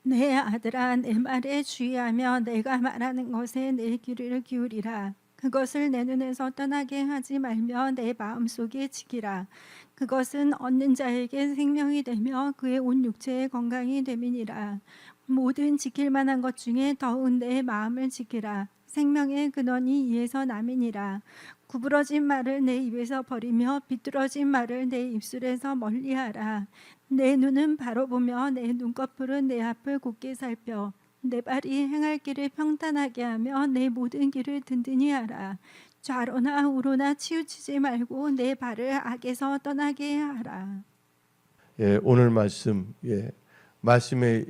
내 아들아, 내 말에 주의하며 내가 말하는 것에 내 귀를 기울이라. 그것을 내 눈에서 떠나게 하지 말며 내 마음속에 지키라. 그것은 얻는 자에게 생명이 되며 그의 온 육체의 건강이 됨이니라. 모든 지킬 만한 것 중에 더욱 내 마음을 지키라. 생명의 근원이 이에서 남이니라. 구부러진 말을 내 입에서 버리며 비뚤어진 말을 내 입술에서 멀리하라. 내 눈은 바로 보며 내 눈꺼풀은 내 앞을 곧게 살펴. 내 발이 행할 길을 평탄하게 하며 내 모든 길을 든든히 하라. 좌로나 우로나 치우치지 말고 내 발을 악에서 떠나게 하라. 예, 오늘 말씀, 말씀에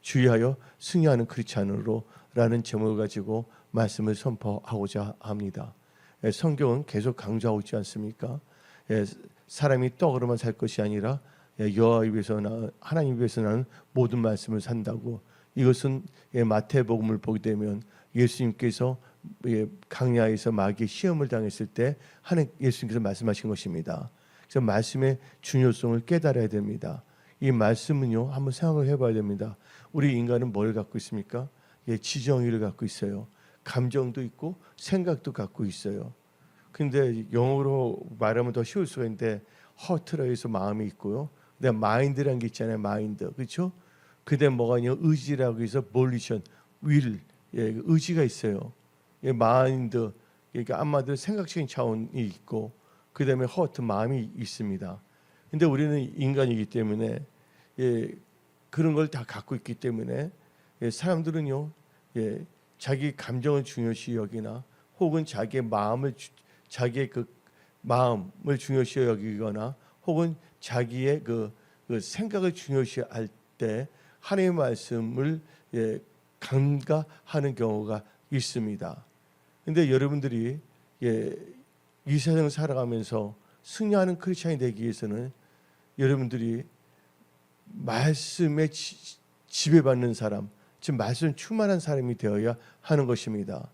주의하여 승리하는 크리스찬으로라는 제목을 가지고 말씀을 선포하고자 합니다. 성경은 계속 강조하고 있지 않습니까? 사람이 떡으로만 살 것이 아니라 여호와 입에서나 하나님 입에서 나는 모든 말씀을 산다고. 이것은 마태복음을 보게 되면 예수님께서 강야에서 마귀의 시험을 당했을 때 예수님께서 말씀하신 것입니다. 그래서 말씀의 중요성을 깨달아야 됩니다. 이 말씀은요, 한번 생각을 해봐야 됩니다. 우리 인간은 뭘 갖고 있습니까? 지정의를 갖고 있어요. 감정도 있고 생각도 갖고 있어요. 근데 영어로 말하면 더 쉬울 수가 있는데 허트라 해서 마음이 있고요. 근데 마인드라는 게 있잖아요. 마인드, 그렇죠? 그다음 뭐가 있냐? 의지라고 해서 몰리션, 윌, 의지가 있어요. 마인드, 그러니까 한마디로 생각적인 차원이 있고, 그다음에 허트, 마음이 있습니다. 근데 우리는 인간이기 때문에 그런 걸 다 갖고 있기 때문에 사람들은요, 자기 감정을 중요시 여기나 혹은 자기의 자기의 그 마음을 중요시 여기거나 혹은 자기의 그 생각을 중요시 할 때 하나님의 말씀을 간과하는 경우가 있습니다. 근데 여러분들이 이 세상을 살아가면서 승리하는 크리스찬이 되기 위해서는 여러분들이 말씀에 지배받는 사람, 즉 말씀 충만한 사람이 되어야 하는 것입니다.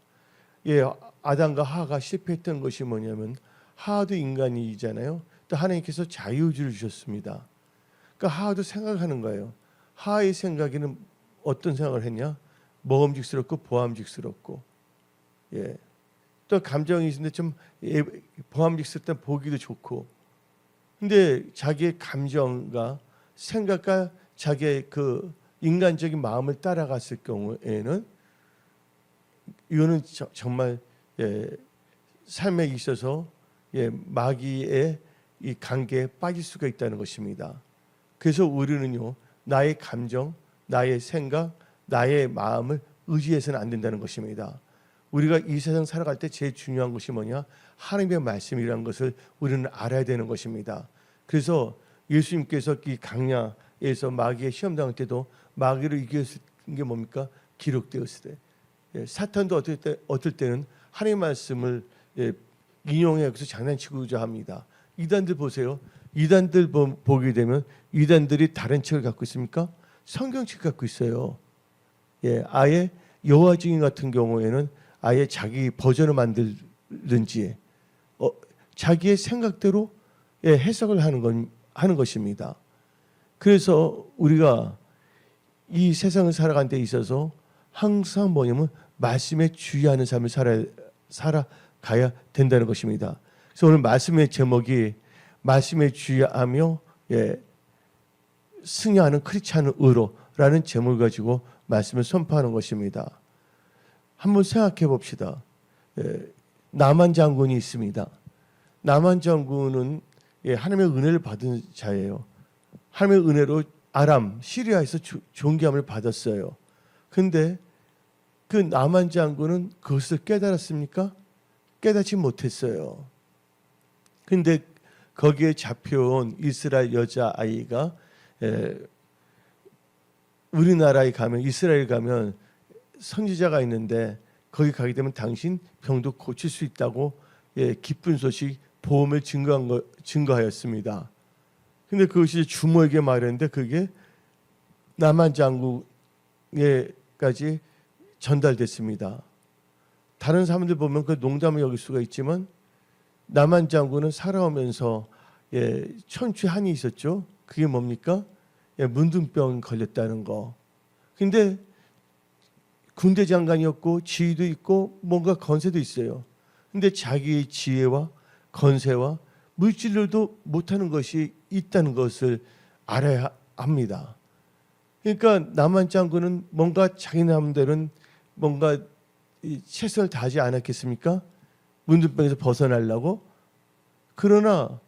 아담과 하와가 실패했던 것이 뭐냐면 하와도 인간이잖아요. 또 하나님께서 자유의지를 주셨습니다. 그러니까 하와도 생각하는 거예요. 하와의 생각에는 어떤 생각을 했냐? 먹음직스럽고 보암직스럽고, 또 감정이 있는데 좀 보암직스럽다 보기도 좋고. 근데 자기의 감정과 생각과 자기의 그 인간적인 마음을 따라갔을 경우에는 이거는 정말 삶에 있어서 마귀의 이 관계에 빠질 수가 있다는 것입니다. 그래서 우리는요, 나의 감정, 나의 생각, 나의 마음을 의지해서는 안 된다는 것입니다. 우리가 이 세상 살아갈 때 제일 중요한 것이 뭐냐? 하나님의 말씀이라는 것을 우리는 알아야 되는 것입니다. 그래서 예수님께서 이 강야에서 마귀의 시험 당할 때도 마귀를 이겼을 게 뭡니까? 기록되었을 때. 사탄도 어떨 때는 하나님의 말씀을 인용해 여기서 장난치고자 합니다. 이단들 보세요. 이단들 보게 되면 이단들이 다른 책을 갖고 있습니까? 성경책 갖고 있어요. 아예 여호와 증인 같은 경우에는 아예 자기 버전을 만들든지 자기의 생각대로 해석을 하는 것입니다. 그래서 우리가 이 세상을 살아가는 데 있어서 항상 뭐냐면 말씀에 주의하는 삶을 살아가야 된다는 것입니다. 그래서 오늘 말씀의 제목이 말씀에 주의하며 승리하는 크리스찬으로라는 제목을 가지고 말씀을 선포하는 것입니다. 한번 생각해 봅시다. 나만 장군이 있습니다. 나만 장군은 하나님의 은혜를 받은 자예요. 하나님의 은혜로 아람, 시리아에서 존귀함을 받았어요. 근데 그 나만 장군은 그것을 깨달았습니까? 깨닫지 못했어요. 근데 거기에 잡혀온 이스라엘 여자아이가 우리나라에 가면, 이스라엘 가면 선지자가 있는데 거기 가게 되면 당신 병도 고칠 수 있다고 기쁜 소식, 보험을 증거하였습니다. 근데 그것이 주모에게 말했는데 그게 나만 장군에까지 전달됐습니다. 다른 사람들 보면 그 농담을 여길 수가 있지만 나만 장군은 살아오면서 천추의 한이 있었죠. 그게 뭡니까? 문둥병 걸렸다는 거. 근데 군대 장관이었고 지위도 있고 뭔가 건세도 있어요. 근데 자기의 지혜와 건세와 물질로도 못하는 것이 있다는 것을 알아야 합니다. 그러니까 나만 장군은 뭔가 자기 나름대로는 뭔가 최선을 다하지 않았겠습니까? 문둥병에서 벗어나려고. 그러나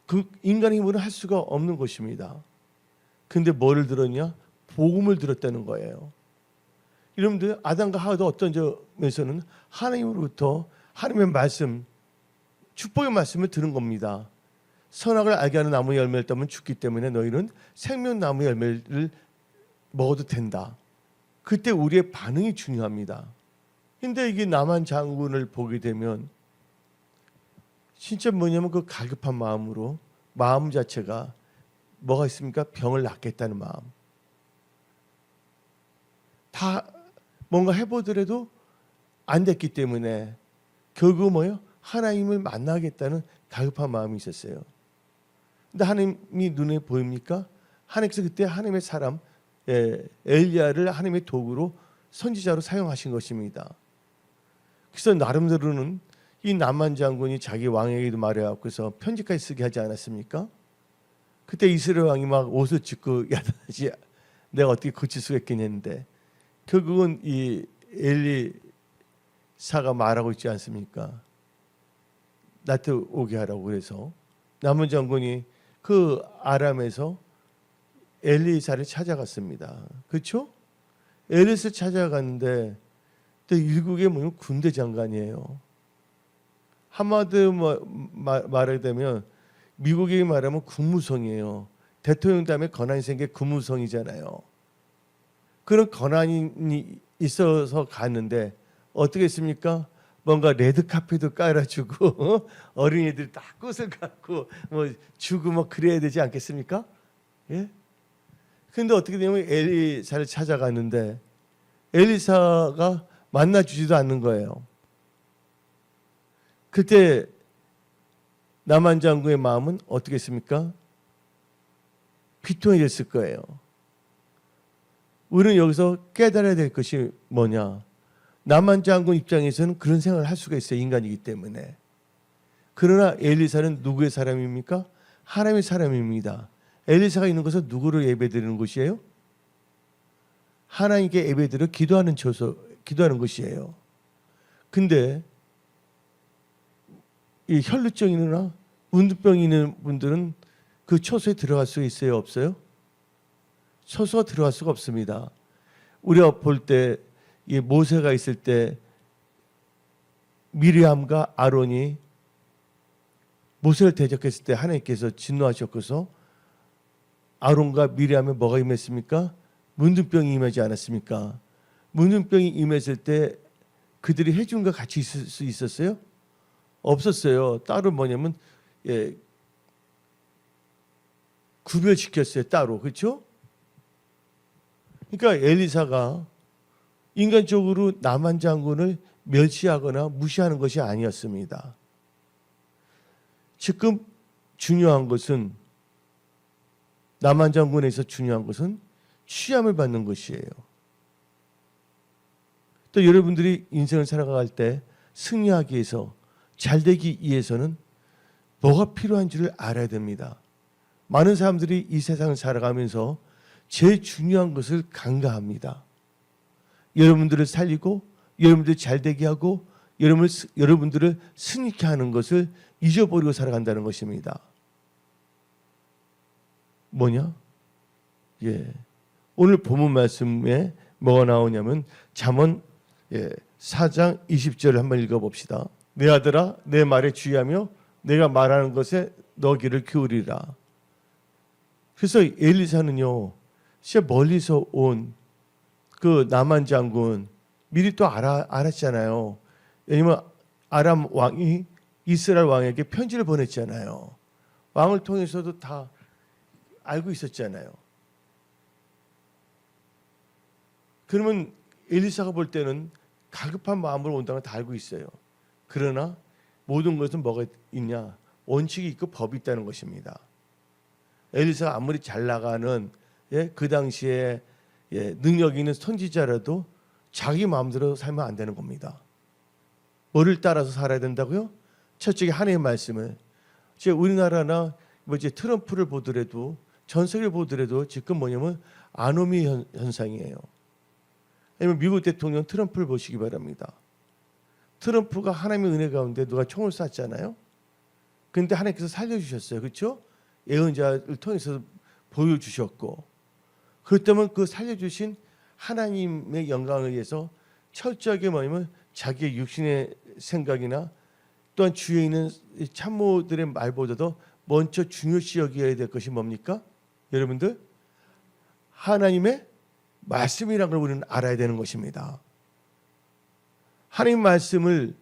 그 인간의 힘으로는 할 수가 없는 것입니다. 근데 뭐를 들었냐? 복음을 들었다는 거예요. 여러분들 아담과 하와도 어떤 점에서는 하나님으로부터 하나님의 말씀, 축복의 말씀을 들은 겁니다. 선악을 알게 하는 나무 열매를 따면 죽기 때문에 너희는 생명나무 열매를 먹어도 된다. 그때 우리의 반응이 중요합니다. 근데 이게 남한 장군을 보게 되면 진짜 뭐냐면 그 갈급한 마음으로 마음 자체가 뭐가 있습니까? 병을 낫겠다는 마음. 다 뭔가 해보더라도 안 됐기 때문에 결국 뭐예요? 하나님을 만나겠다는 갈급한 마음이 있었어요. 근데 하나님이 눈에 보입니까? 하나님께서 그때 하나님의 사람 엘리야를 하나님의 도구로 선지자로 사용하신 것입니다. 그래서 나름대로는 이 남한 장군이 자기 왕에게도 말해갖고서 편지까지 쓰게 하지 않았습니까? 그때 이스라엘 왕이 막 옷을 찢고 야단하지 내가 어떻게 고칠 수가 있겠냐 했는데 결국은 이 엘리사가 말하고 있지 않습니까? 나한테 오게 하라고. 그래서 남한 장군이 그 아람에서 엘리사를 찾아갔습니다. 그렇죠? 엘리사 찾아갔는데 또 일국의 뭐냐면 군대 장관이에요. 한마디로 말하자면 미국이 말하면 국무성이에요. 대통령 다음에 권한이 생긴 게 국무성이잖아요. 그런 권한이 있어서 갔는데 어떻게 했습니까? 뭔가 레드카펫도 깔아주고 어린이들 다 꽃을 갖고 뭐 주고 뭐 그래야 되지 않겠습니까? 예? 근데 어떻게 되면 엘리사를 찾아갔는데 엘리사가 만나주지도 않는 거예요. 그때 남한 장군의 마음은 어떻게 했습니까? 비통해졌을 거예요. 우리는 여기서 깨달아야 될 것이 뭐냐? 남한 장군 입장에서는 그런 생각을 할 수가 있어요. 인간이기 때문에. 그러나 엘리사는 누구의 사람입니까? 하나님의 사람입니다. 엘리사가 있는 것은 누구를 예배드리는 곳이에요? 하나님께 예배드려 기도하는 것이에요. 근데 이 혈루증이나 문둥병이 있는 분들은 그 처소에 들어갈 수 있어요? 없어요? 처소가 들어갈 수가 없습니다. 우리가 볼 때 모세가 있을 때 미리암과 아론이 모세를 대적했을 때 하나님께서 진노하셨고서 아론과 미리암에 뭐가 임했습니까? 문둥병이 임하지 않았습니까? 문둥병이 임했을 때 그들이 해중과 같이 있을 수 있었어요? 없었어요. 따로 뭐냐면 구별시켰어요. 따로. 그렇죠? 그러니까 엘리사가 인간적으로 남한 장군을 멸시하거나 무시하는 것이 아니었습니다. 지금 중요한 것은 남한 장군에서 중요한 것은 취함을 받는 것이에요. 또 여러분들이 인생을 살아갈 때 승리하기 위해서 잘되기 위해서는 뭐가 필요한지를 알아야 됩니다. 많은 사람들이 이 세상을 살아가면서 제일 중요한 것을 간과합니다. 여러분들을 살리고 여러분들 잘되게 하고 여러분들을 승리케 하는 것을 잊어버리고 살아간다는 것입니다. 뭐냐? 오늘 본문 말씀에 뭐가 나오냐면 잠언 4장 20절을 한번 읽어봅시다. 내 아들아 내 말에 주의하며 내가 말하는 것에 너 귀를 기울이라. 그래서 엘리사는요 진짜 멀리서 온 그 남한 장군 미리 또 알았잖아요. 왜냐면 아람 왕이 이스라엘 왕에게 편지를 보냈잖아요. 왕을 통해서도 다 알고 있었잖아요. 그러면 엘리사가 볼 때는 갈급한 마음으로 온다는 걸 다 알고 있어요. 그러나 모든 것은 뭐가 있냐? 원칙이 있고 법이 있다는 것입니다. 엘리사가 아무리 잘 나가는 그 당시에 능력 있는 선지자라도 자기 마음대로 살면 안 되는 겁니다. 뭐를 따라서 살아야 된다고요? 첫째 하나님의 말씀을. 제 우리나라나 이제 트럼프를 보더라도 전 세계를 보더라도 지금 뭐냐면 아노미 현상이에요. 아니면 미국 대통령 트럼프를 보시기 바랍니다. 트럼프가 하나님의 은혜 가운데 누가 총을 쐈잖아요. 그런데 하나님께서 살려주셨어요. 그렇죠? 예언자를 통해서 보여주셨고, 그렇다면 그 살려주신 하나님의 영광을 위해서 철저하게 뭐냐면 자기의 육신의 생각이나 또한 주위에 있는 참모들의 말보다도 먼저 중요시 여겨야 될 것이 뭡니까? 여러분들, 하나님의 말씀이라는 걸 우리는 알아야 되는 것입니다. 하나님 말씀을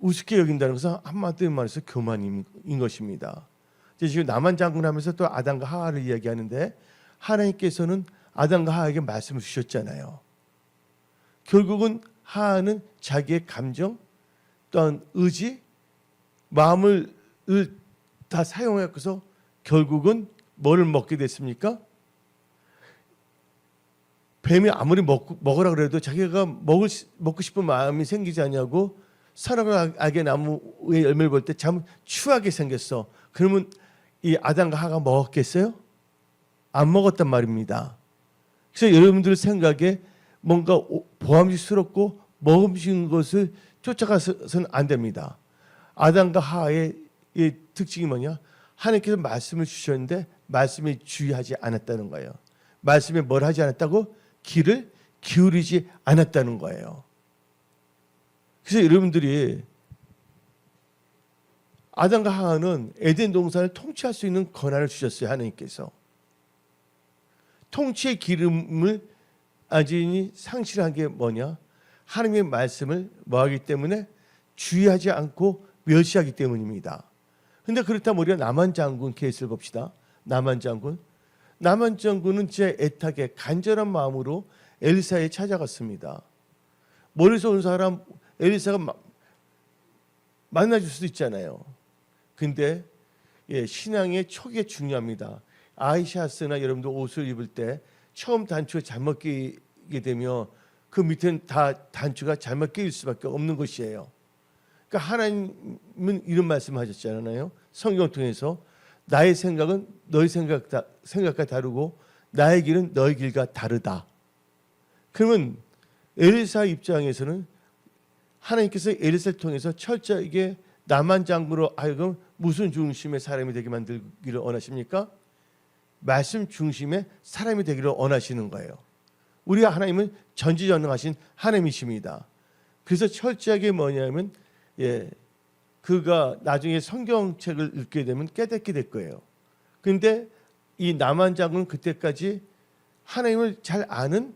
우습게 여긴다는 것은 한마디로 말해서 교만인 것입니다. 지금 나만 장군하면서 또 아담과 하와를 이야기하는데, 하나님께서는 아담과 하와에게 말씀을 주셨잖아요. 결국은 하와는 자기의 감정, 또한 의지, 마음을 다 사용해서 결국은 뭐를 먹게 됐습니까? 뱀이 아무리 먹으라 그래도 자기가 먹고 싶은 마음이 생기지 않냐고 선악을 알게 나무의 열매를 볼 때 참 추하게 생겼어. 그러면 이 아담과 하와가 먹었겠어요? 안 먹었단 말입니다. 그래서 여러분들 생각에 뭔가 보암직스럽고 먹음직한 것을 쫓아가서는 안 됩니다. 아담과 하와의 이 특징이 뭐냐? 하나님께서 말씀을 주셨는데 말씀에 주의하지 않았다는 거예요. 말씀에 뭘 하지 않았다고? 귀를 기울이지 않았다는 거예요. 그래서 여러분들이 아담과 하와는 에덴 동산을 통치할 수 있는 권한을 주셨어요. 하나님께서. 통치의 기름을 아진이 상실한 게 뭐냐? 하나님의 말씀을 뭐하기 때문에 주의하지 않고 멸시하기 때문입니다. 그런데 그렇다면 우리가 나만 장군 케이스를 봅시다. 나만 장군은 진짜 애타게 간절한 마음으로 엘리사에 찾아갔습니다. 멀리서 온 사람 엘리사가 만나줄 수도 있잖아요. 근데 신앙의 초기에 중요합니다. 아이샤스나 여러분들 옷을 입을 때 처음 단추가 잘못 끼게 되면 그 밑에는 다 단추가 잘못 끼일 수밖에 없는 것이에요. 그러니까 하나님은 이런 말씀하셨잖아요. 성경을 통해서 나의 생각은 너의 생각과 다르고 나의 길은 너의 길과 다르다. 그러면 엘리사 입장에서는 하나님께서 엘리사를 통해서 철저하게 나만 장군으로 하여금 무슨 중심의 사람이 되게 만들기를 원하십니까? 말씀 중심의 사람이 되기를 원하시는 거예요. 우리가 하나님은 전지전능하신 하나님이십니다. 그래서 철저하게 뭐냐면 그가 나중에 성경책을 읽게 되면 깨닫게 될 거예요. 그런데 이 나만 장군은 그때까지 하나님을 잘 아는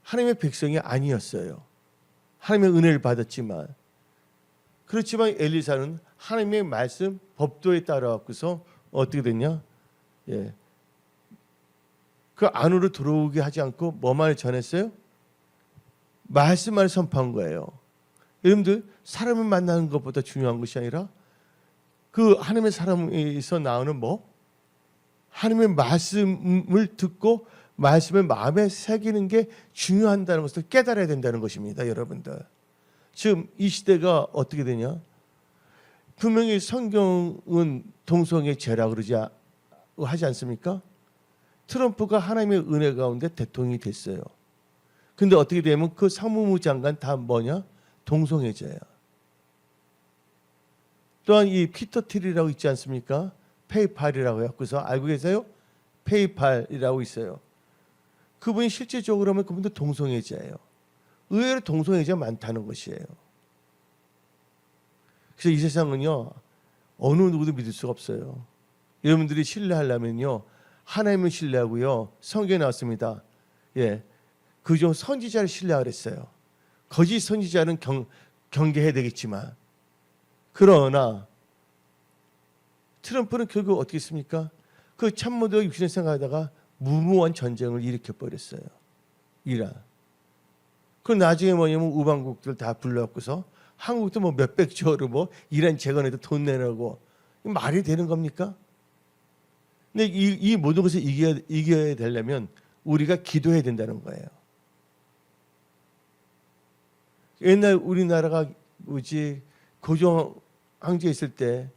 하나님의 백성이 아니었어요. 하나님의 은혜를 받았지만, 그렇지만 엘리사는 하나님의 말씀 법도에 따라갖고서 어떻게 됐냐? 그 안으로 들어오게 하지 않고 뭐만을 전했어요? 말씀만을 선포한 거예요. 여러분들, 사람을 만나는 것보다 중요한 것이 아니라 그 하나님의 사람에서 나오는 하나님의 말씀을 듣고 말씀을 마음에 새기는 게 중요하다는 것을 깨달아야 된다는 것입니다. 여러분들, 지금 이 시대가 어떻게 되냐? 분명히 성경은 동성애 죄라 그러지 하지 않습니까? 트럼프가 하나님의 은혜 가운데 대통령이 됐어요. 근데 어떻게 되면 그 사무부 장관 다 뭐냐? 동성애자야. 또한 이 피터 틸이라고 있지 않습니까? 페이팔이라고 해서 알고 계세요? 페이팔이라고 있어요. 그분이 실제적으로 하면 그분도 동성애자예요. 의외로 동성애자가 많다는 것이에요. 그래서 이 세상은요, 어느 누구도 믿을 수가 없어요. 여러분들이 신뢰하려면요, 하나님을 신뢰하고요, 성경에 나왔습니다. 그중 선지자를 신뢰하라 그랬어요. 거짓 선지자는 경계해야 되겠지만, 그러나 트럼프는 결국 어떻게 했습니까? 그 참모도 육신을 생각하다가 무모한 전쟁을 일으켜 버렸어요. 이란. 그 나중에 뭐냐면 우방국들 다 불러갖고서 한국도 몇백조로 이란 재건에도 돈 내라고, 말이 되는 겁니까? 근데 이 모든 것을 이겨야 되려면 우리가 기도해야 된다는 거예요. 옛날 우리나라가 뭐지 고종 황제 있을 때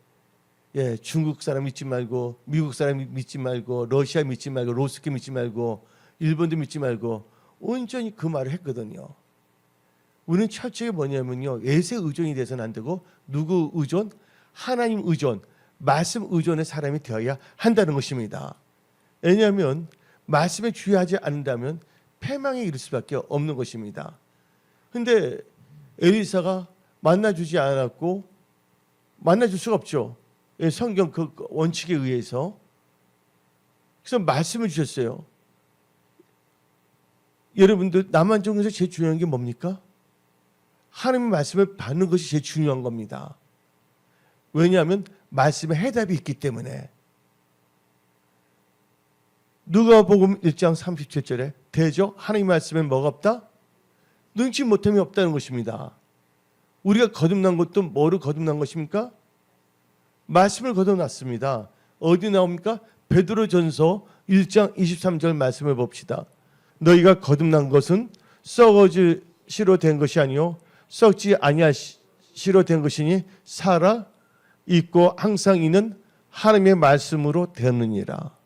중국 사람 믿지 말고 미국 사람 믿지 말고 러시아 믿지 말고 로스키 믿지 말고 일본도 믿지 말고 온전히 그 말을 했거든요. 우리는 철저히 뭐냐면요. 외세 의존이 돼서는 안 되고 누구 의존? 하나님 의존, 말씀 의존의 사람이 되어야 한다는 것입니다. 왜냐하면 말씀에 주의하지 않는다면 패망에 이를 수밖에 없는 것입니다. 근데 엘리사가 만나주지 않았고 만나줄 수가 없죠. 성경 그 원칙에 의해서. 그래서 말씀을 주셨어요. 여러분들 남한 중에서 제일 중요한 게 뭡니까? 하나님의 말씀을 받는 것이 제일 중요한 겁니다. 왜냐하면 말씀에 해답이 있기 때문에. 누가복음 1장 37절에 대저 하나님 말씀에 뭐가 없다? 능치 못함이 없다는 것입니다. 우리가 거듭난 것도 뭐를 거듭난 것입니까? 말씀을 거듭났습니다. 어디 나옵니까? 베드로전서 1장 23절 말씀을 봅시다. 너희가 거듭난 것은 썩어질 시로 된 것이 아니요 썩지 아니할 시로 된 것이니 살아 있고 항상 있는 하나님의 말씀으로 되었느니라.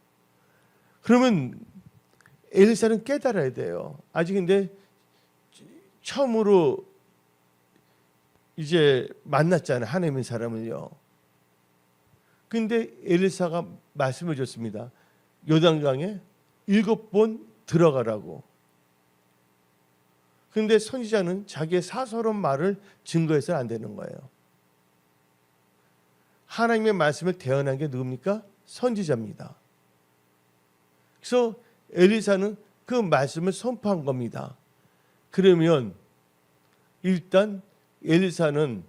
그러면 엘리사는 깨달아야 돼요. 아직 근데 처음으로 이제 만났잖아요. 하나님의 사람을요. 근데 엘리사가 말씀을 줬습니다. 요단강에 7번 들어가라고. 근데 선지자는 자기의 사소한 말을 증거해서는 안 되는 거예요. 하나님의 말씀을 대언한 게 누굽니까? 선지자입니다. 그래서 엘리사는 그 말씀을 선포한 겁니다. 그러면 일단 엘리사는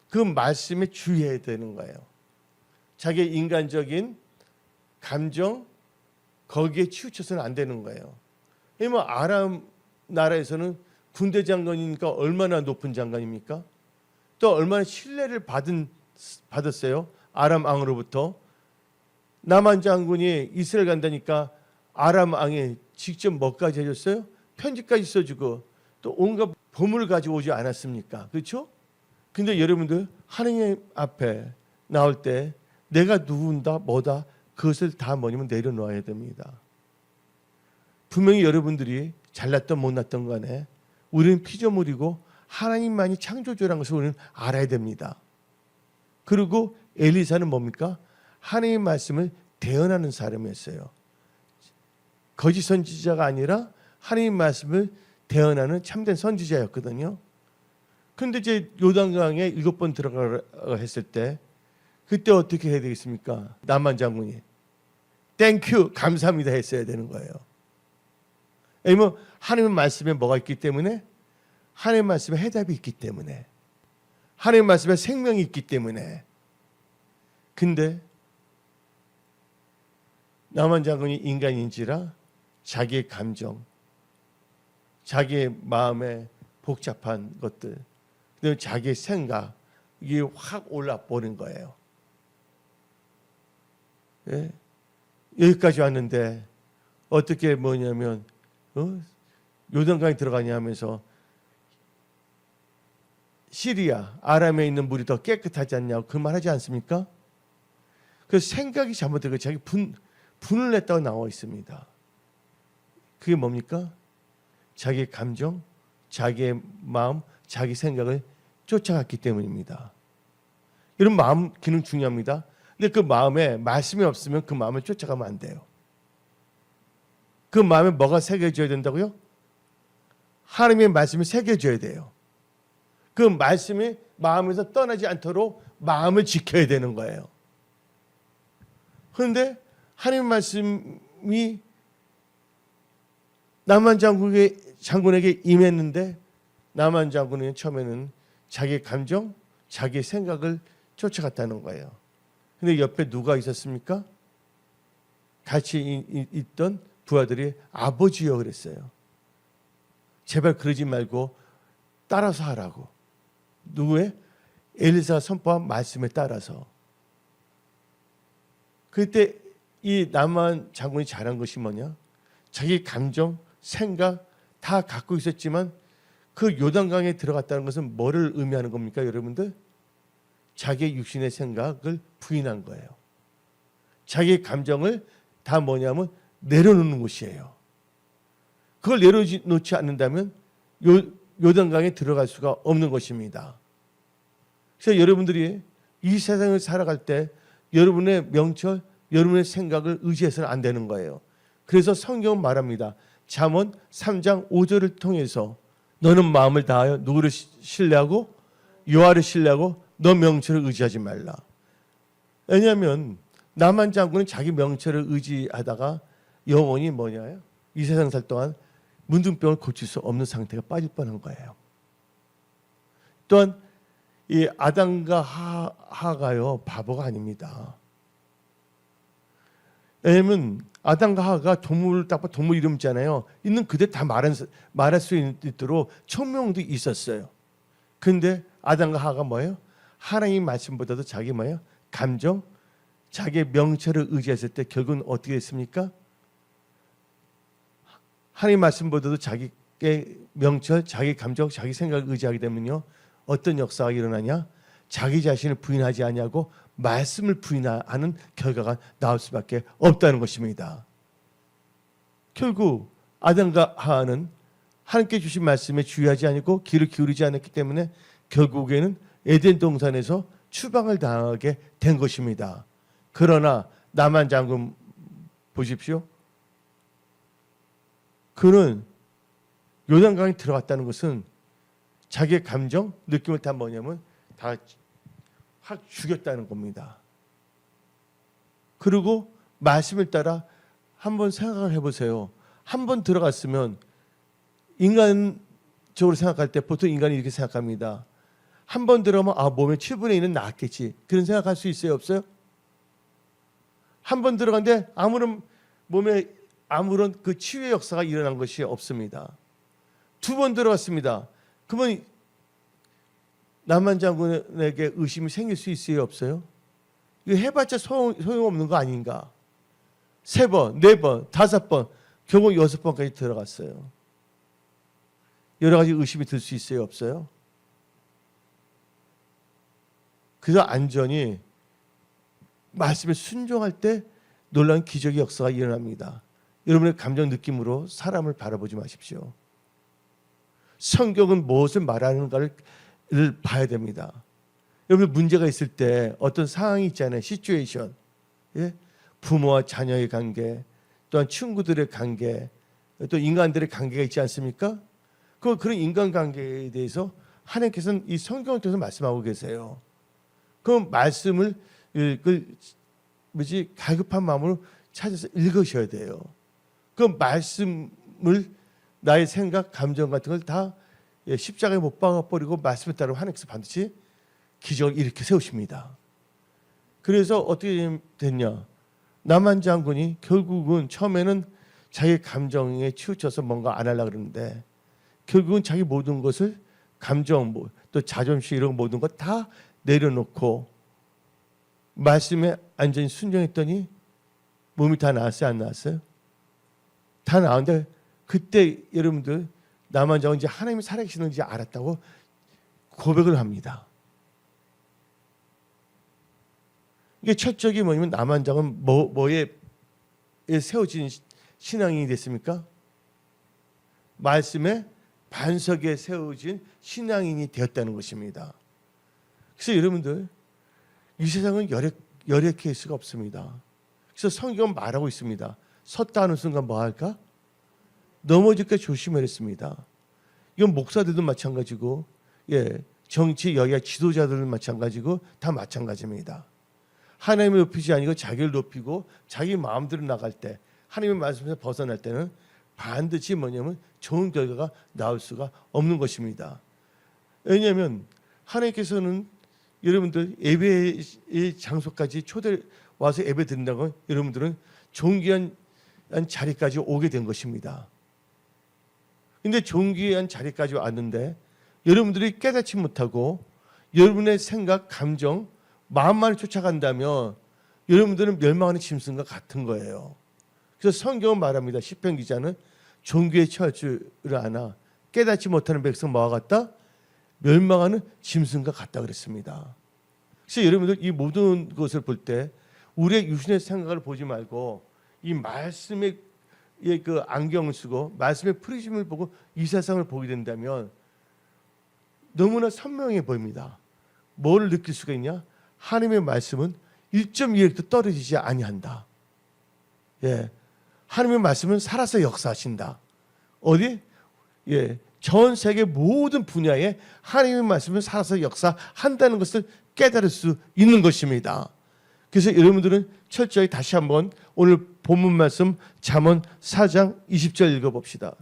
그 말씀에 주의해야 되는 거예요. 자기의 인간적인 감정 거기에 치우쳐서는 안 되는 거예요. 왜냐면 아람 나라에서는 군대 장관이니까 얼마나 높은 장관입니까? 또 얼마나 신뢰를 받았어요. 아람 왕으로부터. 나만 장군이 이스라엘 간다니까 아람 왕이 직접 뭐까지 해줬어요? 편지까지 써주고 또 온갖 보물을 가지고 오지 않았습니까? 그렇죠? 근데 여러분들 하나님 앞에 나올 때 내가 누군다 뭐다 그것을 다 뭐냐면 내려놓아야 됩니다. 분명히 여러분들이 잘났던 못났던 간에 우리는 피조물이고 하나님만이 창조주라는 것을 우리는 알아야 됩니다. 그리고 엘리사는 뭡니까? 하나님의 말씀을 대언하는 사람이었어요. 거짓 선지자가 아니라 하나님의 말씀을 대언하는 참된 선지자였거든요. 그런데 이제 요단강에 7번 들어가라 했을 때 그때 어떻게 해야 되겠습니까? 남한 장군이 땡큐 감사합니다 했어야 되는 거예요. 왜냐면 하나님의 말씀에 뭐가 있기 때문에 하나님의 말씀에 해답이 있기 때문에 하나님의 말씀에 생명이 있기 때문에. 근데 남한 장군이 인간인지라 자기의 감정 자기의 마음에 복잡한 것들 그다음에 자기의 생각 이게 확 올라버린 거예요. 예? 여기까지 왔는데 어떻게 뭐냐면 요단강에 들어가냐 하면서 시리아 아람에 있는 물이 더 깨끗하지 않냐고 그 말 하지 않습니까? 그 생각이 잘못되고 자기 분을 냈다고 나와 있습니다. 그게 뭡니까? 자기의 감정, 자기의 마음, 자기 생각을 쫓아갔기 때문입니다. 이런 마음 기능 중요합니다. 근데 그 마음에 말씀이 없으면 그 마음을 쫓아가면 안 돼요. 그 마음에 뭐가 새겨져야 된다고요? 하나님의 말씀이 새겨져야 돼요. 그 말씀이 마음에서 떠나지 않도록 마음을 지켜야 되는 거예요. 그런데 하나님의 말씀이 남한 장군에게 임했는데 남한 장군은 처음에는 자기의 감정, 자기의 생각을 쫓아갔다는 거예요. 근데 옆에 누가 있었습니까? 같이 있던 부하들이 아버지요 그랬어요. 제발 그러지 말고 따라서 하라고. 누구의? 엘리사가 선포한 말씀에 따라서. 그때 이 나만 장군이 잘한 것이 뭐냐? 자기 감정, 생각 다 갖고 있었지만 그 요단강에 들어갔다는 것은 뭐를 의미하는 겁니까, 여러분들? 자기의 육신의 생각을 부인한 거예요. 자기의 감정을 다 뭐냐면 내려놓는 것이에요. 그걸 내려놓지 않는다면 요단강에 들어갈 수가 없는 것입니다. 그래서 여러분들이 이 세상을 살아갈 때 여러분의 명철, 여러분의 생각을 의지해서는 안 되는 거예요. 그래서 성경은 말합니다. 잠언 3장 5절을 통해서 너는 마음을 다하여 누구를 신뢰하고 여호와를 신뢰하고 너 명철을 의지하지 말라. 왜냐하면 나만 장군은 자기 명철을 의지하다가 영원히 뭐냐요? 이 세상 살 동안 문둥병을 고칠 수 없는 상태가 빠질 뻔한 거예요. 또한 이 아담과 하가요 바보가 아닙니다. 왜냐하면 아담과 하가 동물을 딱 봐 동물 이름 있잖아요. 있는 그대로 다 말할 수 있도록 총명도 있었어요. 근데 아담과 하가 뭐예요? 하나님 말씀보다도 자기 뭐예요? 감정, 자기의 명철을 의지했을 때 결국은 어떻게 됐습니까? 하나님 말씀보다도 자기의 명철, 자기 감정, 자기 생각을 의지하게 되면요. 어떤 역사가 일어나냐? 자기 자신을 부인하지 아니하고 말씀을 부인하는 결과가 나올 수밖에 없다는 것입니다. 결국 아담과 하와는 하나님께 주신 말씀에 주의하지 않고 귀를 기울이지 않았기 때문에 결국에는 에덴 동산에서 추방을 당하게 된 것입니다. 그러나 나만 장군 보십시오. 그는 요단강에 들어갔다는 것은 자기의 감정, 느낌을 다 뭐냐면 다 확 죽였다는 겁니다. 그리고 말씀을 따라 한번 생각을 해보세요. 한번 들어갔으면 인간적으로 생각할 때 보통 인간이 이렇게 생각합니다. 한번 들어가면 몸의 7분의 1은 나았겠지. 그런 생각할 수 있어요? 없어요? 한번 들어갔는데 아무런 몸에 아무런 그 치유의 역사가 일어난 것이 없습니다. 2번 들어갔습니다. 그러면 남한 장군에게 의심이 생길 수 있어요? 없어요? 이거 해봤자 소용없는 거 아닌가? 3번, 4번, 5번, 결국 6번까지 들어갔어요. 여러 가지 의심이 들 수 있어요? 없어요? 그래서 안전히 말씀에 순종할 때 놀라운 기적의 역사가 일어납니다. 여러분의 감정 느낌으로 사람을 바라보지 마십시오. 성경은 무엇을 말하는가를 봐야 됩니다. 여러분 문제가 있을 때 어떤 상황이 있잖아요. 시츄에이션. 예? 부모와 자녀의 관계, 또한 친구들의 관계, 또 인간들의 관계가 있지 않습니까? 그런 인간관계에 대해서 하나님께서는 이 성경을 통해서 말씀하고 계세요. 그 말씀을 갈급한 마음으로 찾아서 읽으셔야 돼요. 그 말씀을 나의 생각, 감정 같은 걸 다 십자가에 못 박아버리고 말씀에 따라 하나님께서 반드시 기적을 일으켜 세우십니다. 그래서 어떻게 됐냐? 나만 장군이 결국은 처음에는 자기 감정에 치우쳐서 뭔가 안 하려고 그러는데 결국은 자기 모든 것을 감정, 또 자존심 이런 모든 것 다 내려놓고 말씀에 완전히 순종했더니 몸이 다 나았어요? 안 나았어요? 다 나았는데 그때 여러분들 나만 장군 이제 하나님이 살아계시는지 알았다고 고백을 합니다. 이게 첫적이 뭐냐면 나만 장군 뭐에 세워진 신앙이 됐습니까? 말씀에 반석에 세워진 신앙인이 되었다는 것입니다. 그래서 여러분들 이 세상은 열의 케이스가 없습니다. 그래서 성경은 말하고 있습니다. 섰다 하는 순간 뭐 할까? 넘어질까 조심해야 했습니다. 이건 목사들도 마찬가지고 정치 여야 지도자들도 마찬가지고 다 마찬가지입니다. 하나님을 높이지 아니고 자기를 높이고 자기 마음대로 나갈 때 하나님의 말씀에서 벗어날 때는 반드시 뭐냐면 좋은 결과가 나올 수가 없는 것입니다. 왜냐하면 하나님께서는 여러분들 예배의 장소까지 초대 와서 예배 드린다고 여러분들은 존귀한 자리까지 오게 된 것입니다. 근데 존귀한 자리까지 왔는데 여러분들이 깨닫지 못하고 여러분의 생각, 감정, 마음만을 쫓아간다면 여러분들은 멸망하는 짐승과 같은 거예요. 그래서 성경은 말합니다. 시편 기자는 종교에 처할 줄을 아나 깨닫지 못하는 백성 뭐와 같다? 멸망하는 짐승과 같다 그랬습니다. 그래서 여러분들 이 모든 것을 볼 때 우리의 유신의 생각을 보지 말고 이 말씀의 그 안경을 쓰고 말씀의 프리즘을 보고 이 세상을 보게 된다면 너무나 선명해 보입니다. 뭐를 느낄 수가 있냐? 하나님의 말씀은 1.2획도 떨어지지 아니한다. 예, 하나님의 말씀은 살아서 역사하신다. 어디? 예, 전 세계 모든 분야에 하나님의 말씀은 살아서 역사한다는 것을 깨달을 수 있는 것입니다. 그래서 여러분들은 철저히 다시 한번 오늘 본문 말씀 잠언 4장 20절 읽어봅시다.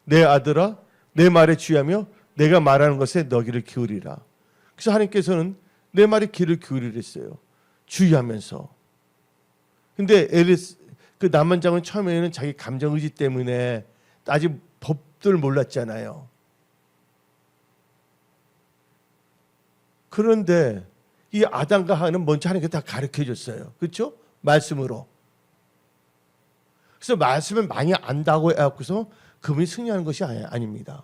내 아들아 내 말에 주의하며 내가 말하는 것에 너 귀를 기울이라. 그래서 하나님께서는 내 말에 귀를 기울이라 했어요. 주의하면서. 근데 그 남만장은 처음에는 자기 감정 의지 때문에 아직 법들을 몰랐잖아요. 그런데 이 아담과 하와는 먼저 하나님께 다 가르쳐 줬어요. 그렇죠? 말씀으로. 그래서 말씀을 많이 안다고 해갖고서 그분이 승리하는 것이 아닙니다.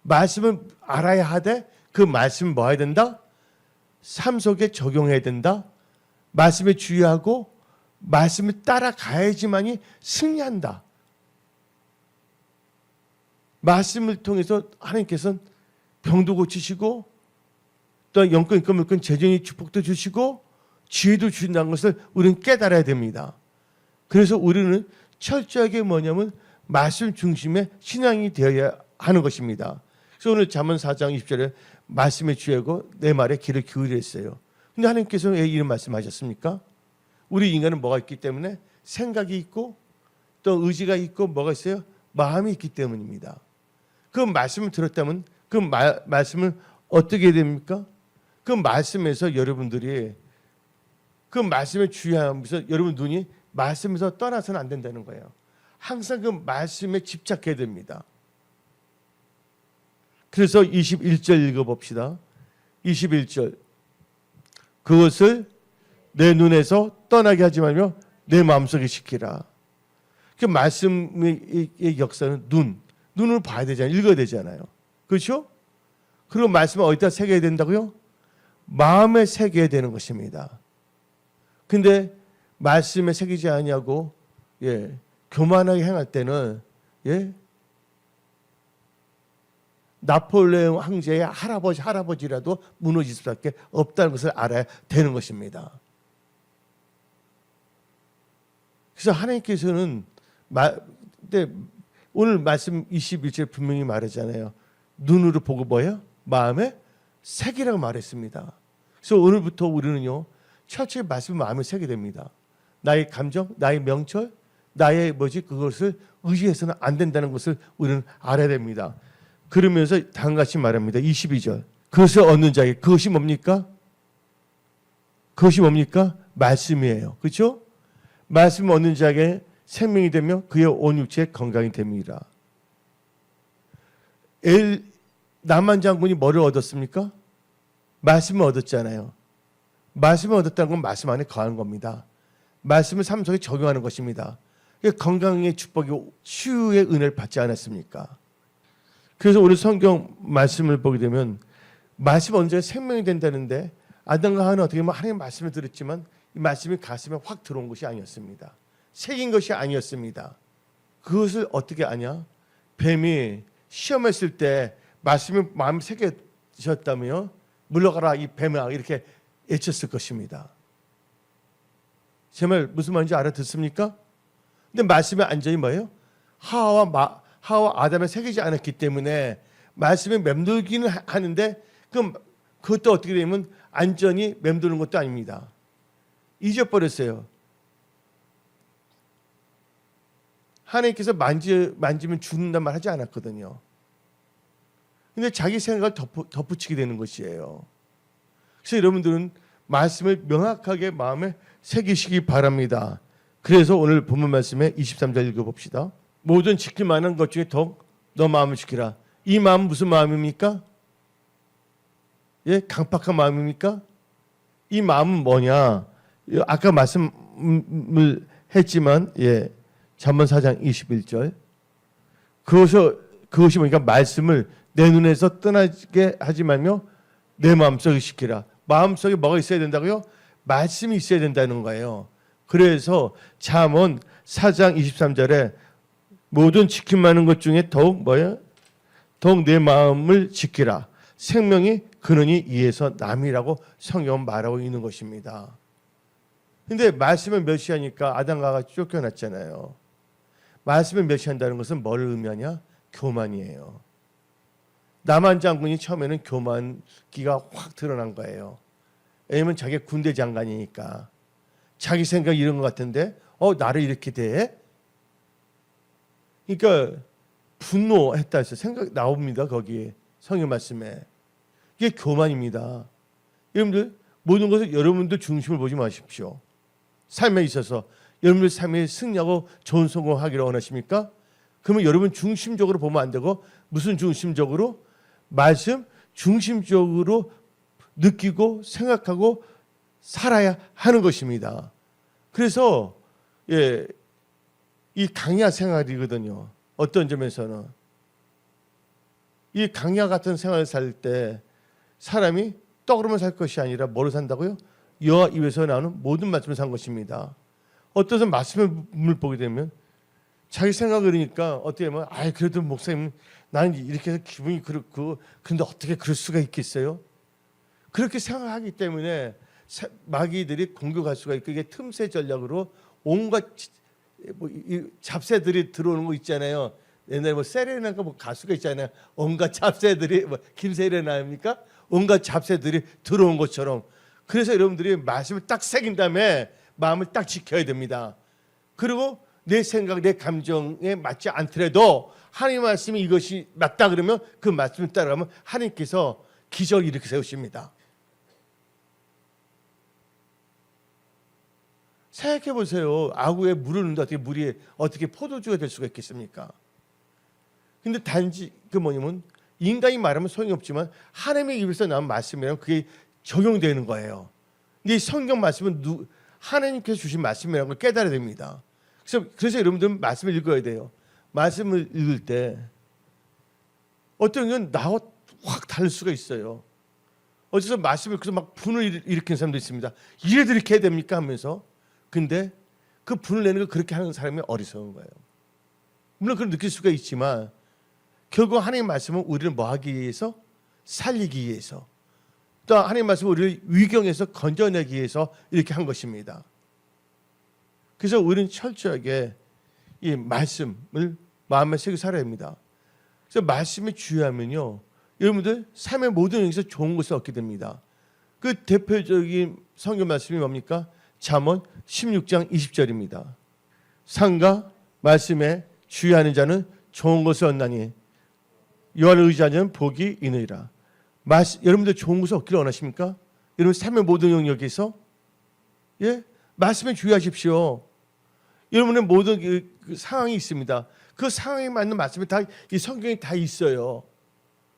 말씀을 알아야 하되 그 말씀을 뭐 해야 된다? 삶 속에 적용해야 된다. 말씀에 주의하고 말씀을 따라가야지만이 승리한다. 말씀을 통해서 하나님께서는 병도 고치시고 또 영권, 인권, 물권, 재정의 축복도 주시고 지혜도 주신다는 것을 우리는 깨달아야 됩니다. 그래서 우리는 철저하게 뭐냐면 말씀 중심의 신앙이 되어야 하는 것입니다. 그래서 오늘 잠언 4장 20절에 말씀에 주의하고 내 말에 귀를 기울이라 했어요. 근데 하나님께서는 왜 이런 말씀하셨습니까? 우리 인간은 뭐가 있기 때문에 생각이 있고 또 의지가 있고 뭐가 있어요? 마음이 있기 때문입니다. 그 말씀을 들었다면 그 말씀을 어떻게 해야 됩니까? 그 말씀에서 여러분들이 그 말씀에 주의하면서 여러분 눈이 말씀에서 떠나서는 안 된다는 거예요. 항상 그 말씀에 집착해야 됩니다. 그래서 21절 읽어봅시다. 21절 그것을 내 눈에서 떠나게 하지 말며 내 마음속에 지키라. 그 말씀의 역사는 눈을 봐야 되잖아요. 읽어야 되잖아요. 그렇죠? 그리고 말씀을 어디다 새겨야 된다고요? 마음에 새겨야 되는 것입니다. 근데 말씀에 새기지 아니하고 교만하게 행할 때는 나폴레옹 황제의 할아버지라도 무너질 수밖에 없다는 것을 알아야 되는 것입니다. 그래서 하나님께서는 근데 오늘 말씀 21절 분명히 말하잖아요. 눈으로 보고 뭐예요? 마음에 새기라고 말했습니다. 그래서 오늘부터 우리는요 철저히 말씀을 마음에 새게 됩니다. 나의 감정, 나의 명철, 나의 그것을 의지해서는 안 된다는 것을 우리는 알아야 됩니다. 그러면서 다음과 같이 말합니다. 22절 그것을 얻는 자에게 그것이 뭡니까? 그것이 뭡니까? 말씀이에요. 그렇죠? 말씀을 얻는 자에게 생명이 되며 그의 온 육체에 건강이 됩니다. 남한 장군이 뭐를 얻었습니까? 말씀을 얻었잖아요. 말씀을 얻었다는 건 말씀 안에 거하는 겁니다. 말씀을 삶 속에 적용하는 것입니다. 건강의 축복이 치유의 은혜를 받지 않았습니까? 그래서 오늘 성경 말씀을 보게 되면 말씀은 언제 생명이 된다는데 아담과 하와는 어떻게 보면 하나님의 말씀을 들었지만 이 말씀이 가슴에 확 들어온 것이 아니었습니다. 새긴 것이 아니었습니다. 그것을 어떻게 아냐? 뱀이 시험했을 때 말씀이 마음에 새겨졌다며 물러가라 이 뱀아 이렇게 외쳤을 것입니다. 제 말 무슨 말인지 알아듣습니까? 근데 말씀의 안전이 뭐예요? 하와 아담에 새기지 않았기 때문에 말씀에 맴돌기는 하는데 그것도 어떻게 되면 안전이 맴도는 것도 아닙니다. 잊어버렸어요. 하나님께서 만지면 죽는단 말 하지 않았거든요. 근데 자기 생각을 덧붙이게 되는 것이에요. 그래서 여러분들은 말씀을 명확하게 마음에 새기시기 바랍니다. 그래서 오늘 본문 말씀에 23절 읽어봅시다. 모든 지킬 만한 것 중에 더욱 너 마음을 지키라. 이 마음은 무슨 마음입니까? 강팍한 마음입니까? 이 마음은 뭐냐? 아까 말씀을 했지만 잠언 4장 21절 그것이 보니까 말씀을 내 눈에서 떠나게 하지 말며 내 마음속에 시키라. 마음속에 뭐가 있어야 된다고요? 말씀이 있어야 된다는 거예요. 그래서 잠언 4장 23절에 모든 지킴 많은 것 중에 더욱 뭐예요? 더욱 내 마음을 지키라. 생명이 근원이 이에서 남이라고 성경은 말하고 있는 것입니다. 근데 말씀을 멸시하니까 아담과 하가 쫓겨났잖아요. 말씀을 멸시한다는 것은 뭘 의미하냐? 교만이에요. 남한 장군이 처음에는 교만기가 확 드러난 거예요. 왜냐면 자기 군대 장관이니까 자기 생각 이런 것 같은데 나를 이렇게 대해? 그러니까 분노했다 해서 생각 나옵니다. 거기에 성경 말씀에. 이게 교만입니다. 여러분들 모든 것을 여러분들 중심을 보지 마십시오. 삶에 있어서 여러분들 삶에 승리하고 좋은 성공하기를 원하십니까? 그러면 여러분 중심적으로 보면 안 되고 무슨 중심적으로? 말씀 중심적으로 느끼고 생각하고 살아야 하는 것입니다. 그래서 이 강야 생활이거든요. 어떤 점에서는 이 강야 같은 생활을 살 때 사람이 떡으로만 살 것이 아니라 뭐로 산다고요? 여호와 입에서 나오는 모든 말씀을 산 것입니다. 어떤 사람 말씀을 보게 되면 자기 생각을 그러니까 어떻게 하면 그래도 목사님 나는 이렇게 해서 기분이 그렇고 그런데 어떻게 그럴 수가 있겠어요? 그렇게 생각하기 때문에 마귀들이 공격할 수가 있고 이게 틈새 전략으로 온갖 잡새들이 들어오는 거 있잖아요. 옛날에 세레나가 가수가 있잖아요. 온갖 잡새들이 김세레나입니까? 온갖 잡새들이 들어온 것처럼. 그래서 여러분들이 말씀을 딱 새긴 다음에 마음을 딱 지켜야 됩니다. 그리고 내 생각, 내 감정에 맞지 않더라도 하나님 말씀이 이것이 맞다 그러면 그 말씀을 따라가면 하나님께서 기적을 일으켜 세우십니다. 생각해 보세요. 아구에 물을 넣는데 어떻게 물이 어떻게 포도주가 될 수가 있겠습니까? 근데 단지 뭐냐면 인간이 말하면 소용이 없지만 하나님의 입에서 나온 말씀이라면 그게 적용되는 거예요. 근데 이 성경 말씀은 하나님께서 주신 말씀이라는 걸 깨달아야 됩니다. 그래서 여러분들은 말씀을 읽어야 돼요. 말씀을 읽을 때 어떤 건 나와 확 다를 수가 있어요. 어째서 말씀을 그래서 막 분을 일으키는 사람도 있습니다. 이래도 이렇게 해야 됩니까 하면서. 근데 그 분을 내는 걸 그렇게 하는 사람이 어리석은 거예요. 물론 그걸 느낄 수가 있지만 결국 하나님의 말씀은 우리를 뭐 하기 위해서? 살리기 위해서. 또 하나님의 말씀은 우리를 위경에서 건져내기 위해서 이렇게 한 것입니다. 그래서 우리는 철저하게 이 말씀을 마음에 새기고 살아야 합니다. 그래서 말씀이 주의하면요, 여러분들 삶의 모든 영역에서 좋은 것을 얻게 됩니다. 그 대표적인 성경 말씀이 뭡니까? 잠언 16장 20절입니다. 상과 말씀에 주의하는 자는 좋은 것을 얻나니 여호와를 의지하는 자는 복이 있느니라. 여러분들 좋은 것을 얻기를 원하십니까? 여러분 삶의 모든 영역에서 말씀에 주의하십시오. 여러분의 모든 그 상황이 있습니다. 그 상황에 맞는 말씀이 다 이 성경에 다 있어요.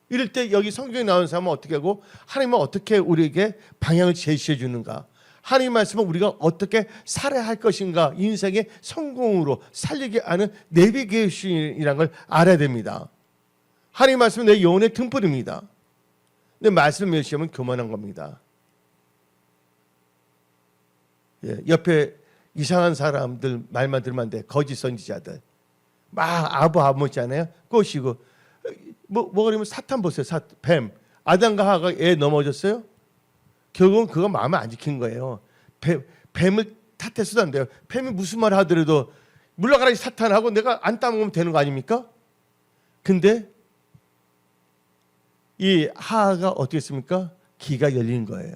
이럴 때 여기 성경에 나오는 사람은 어떻게 하고 하나님은 어떻게 우리에게 방향을 제시해 주는가? 하나님 말씀은 우리가 어떻게 살아야 할 것인가? 인생의 성공으로 살리게 하는 내비게이션이라는 걸 알아야 됩니다. 하나님 말씀은 내 영혼의 등불입니다. 근데 말씀을 멸시하면 교만한 겁니다. 옆에 이상한 사람들 말만 들으면 안 돼. 거짓 선지자들. 막 아부 있잖아요. 꼬시고. 뭐가 그러면 사탄 보세요. 뱀. 아담과 하가 애 넘어졌어요? 결국은 그거 마음에 안 지킨 거예요. 뱀을 탓해서도 안 돼요. 뱀이 무슨 말 하더라도 물러가라 이 사탄하고 내가 안 따먹으면 되는 거 아닙니까? 근데 이 하하가 어떻게 했습니까? 귀가 열린 거예요.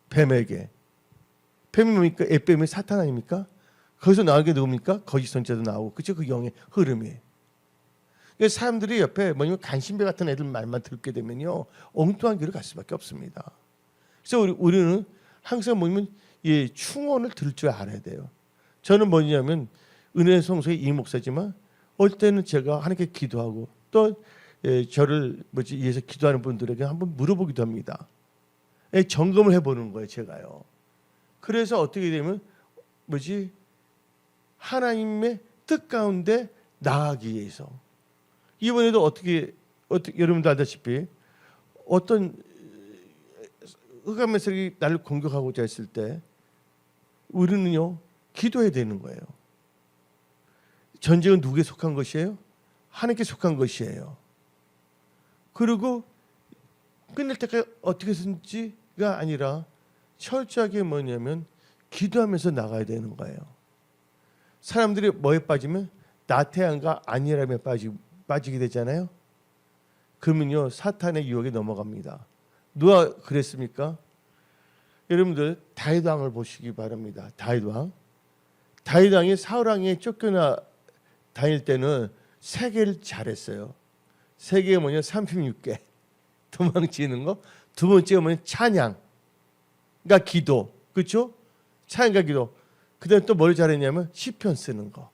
뱀에게. 뱀이 뭡니까? 애뱀이 사탄 아닙니까? 거기서 나오는 게 누굽니까? 거짓 선지자도 나오고. 그렇죠? 그 영의 흐름이. 사람들이 옆에 뭐냐면 간신배 같은 애들 말만 듣게 되면요, 엉뚱한 길을 갈 수밖에 없습니다. 그래서 우리는 항상 뭐냐면 충언을 들을 줄 알아야 돼요. 저는 뭐냐면 은혜의 성소의 이 목사지만 어떨 때는 제가 하나님께 기도하고 또 저를 위해서 기도하는 분들에게 한번 물어보기도 합니다. 점검을 해보는 거예요, 제가요. 그래서 어떻게 되면 하나님의 뜻 가운데 나아가기 위해서 이번에도 어떻게 여러분도 알다시피 어떤 흑암의 세력이 나를 공격하고자 했을 때 우리는요 기도해야 되는 거예요. 전쟁은 누구에 속한 것이에요? 하나님께 속한 것이에요. 그리고 끝낼 때까지 어떻게 해서든지가 아니라 철저하게 뭐냐면 기도하면서 나가야 되는 거예요. 사람들이 뭐에 빠지면 나태함과 안일함에 빠지게 되잖아요. 그러면요 사탄의 유혹에 넘어갑니다. 누가 그랬습니까? 여러분들 다윗 왕을 보시기 바랍니다. 다윗 왕이 사울 왕에 쫓겨나 다닐 때는 세 개를 잘했어요. 세 개가 뭐냐? 36개 도망치는 거. 두 번째가 뭐냐? 찬양. 그러니까 기도. 그렇죠? 찬양과 기도. 그다음에 또 뭘 잘했냐면 시편 쓰는 거.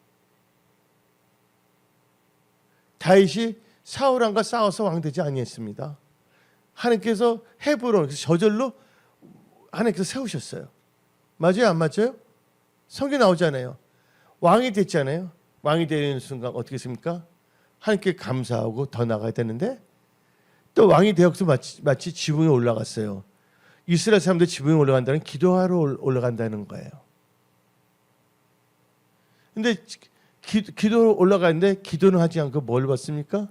다윗이 사울 왕과 싸워서 왕 되지 아니했습니다. 하나님께서 헤브론 저절로 하나님께서 세우셨어요. 맞아요, 안 맞아요? 성경 나오잖아요. 왕이 됐잖아요. 왕이 되는 순간 어떻게 했습니까? 하나님께 감사하고 더 나가야 되는데 또 왕이 되어서 마치 지붕에 올라갔어요. 이스라엘 사람들 지붕에 올라간다는 기도하러 올라간다는 거예요. 근데 기도로 올라가는데 기도는 하지 않고 뭘 봤습니까?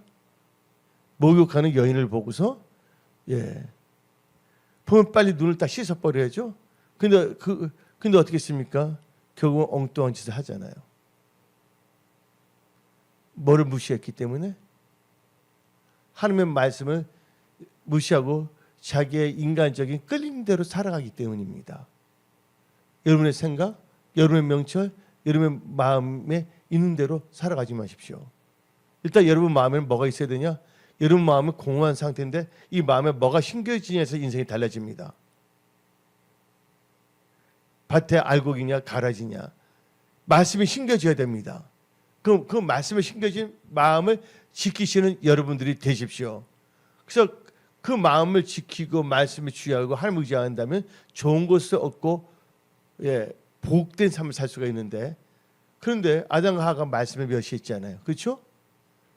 목욕하는 여인을 보고서 보면 빨리 눈을 딱 씻어버려야죠. 근데 어떻게 했습니까? 결국은 엉뚱한 짓을 하잖아요. 뭐를 무시했기 때문에? 하나님의 말씀을 무시하고 자기의 인간적인 끌림 대로 살아가기 때문입니다. 여러분의 생각, 여러분의 명철, 여러분의 마음에 있는 대로 살아가지 마십시오. 일단 여러분 마음에는 뭐가 있어야 되냐? 여러분 마음은 공허한 상태인데 이 마음에 뭐가 심겨지냐에서 인생이 달라집니다. 밭에 알곡이냐 가라지냐. 말씀이 심겨져야 됩니다. 그럼 그 말씀에 심겨진 마음을 지키시는 여러분들이 되십시오. 그래서 그 마음을 지키고 말씀을 주의하고 하나님을 의지한다면 좋은 것을 얻고 복된 삶을 살 수가 있는데 그런데 아담과 하와가 말씀에 멸시했잖아요. 그렇죠?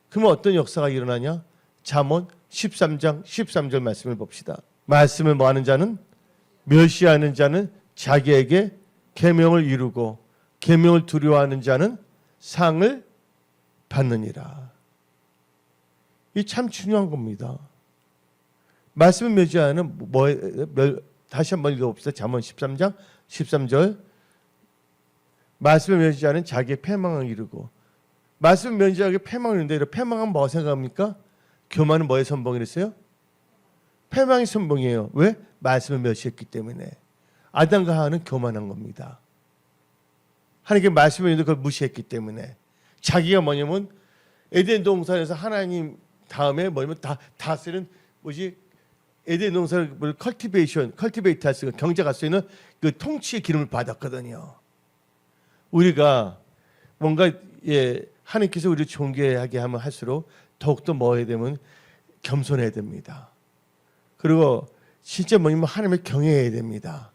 그러면 어떤 역사가 일어나냐? 잠언 13장 13절 말씀을 봅시다. 말씀을 뭐하는 자는 멸시하는 자는 자기에게 계명을 이루고 계명을 두려워하는 자는 상을 받느니라. 이 참 중요한 겁니다. 말씀을 멸시하는 다시 한번 읽어봅시다. 잠언 13장 13절 말씀을 멸시하는 자기의 패망을 이루고 말씀을 멸시하게 패망을 이루는데 패망은 뭐 생각합니까? 교만은 뭐의 선봉이랬어요? 패망의 선봉이에요. 왜? 말씀을 멸시했기 때문에. 아담과 하와는 교만한 겁니다. 하나님께 말씀을 했는데 그걸 무시했기 때문에. 자기가 뭐냐면 에덴 동산에서 하나님 다음에 뭐냐면 다스는 에덴 동산을 컬티베이트 할 수 있는 경작할 수 있는 그 통치의 기름을 받았거든요. 우리가 뭔가 하나님께서 우리를 존귀하게 하면 할수록 더욱더 뭐 해야 되면 겸손해야 됩니다. 그리고 진짜 뭐냐면 하나님을 경외해야 됩니다.